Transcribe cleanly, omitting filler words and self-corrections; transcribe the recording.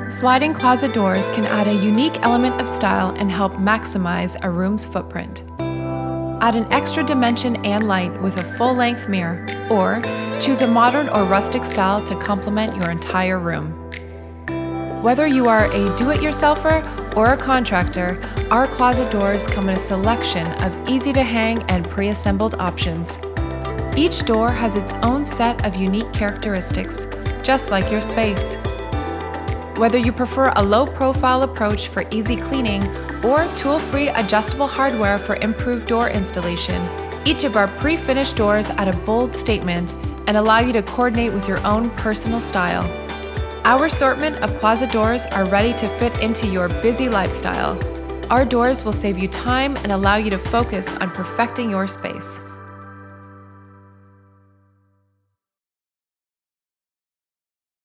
Sliding closet doors can add a unique element of style and help maximize a room's footprint. Add an extra dimension and light with a full-length mirror, or choose a modern or rustic style to complement your entire room. Whether you are a do-it-yourselfer or a contractor, our closet doors come in a selection of easy-to-hang and pre-assembled options. Each door has its own set of unique characteristics, just like your space. Whether you prefer a low-profile approach for easy cleaning or tool-free adjustable hardware for improved door installation, each of our pre-finished doors add a bold statement and allow you to coordinate with your own personal style. Our assortment of closet doors are ready to fit into your busy lifestyle. Our doors will save you time and allow you to focus on perfecting your space.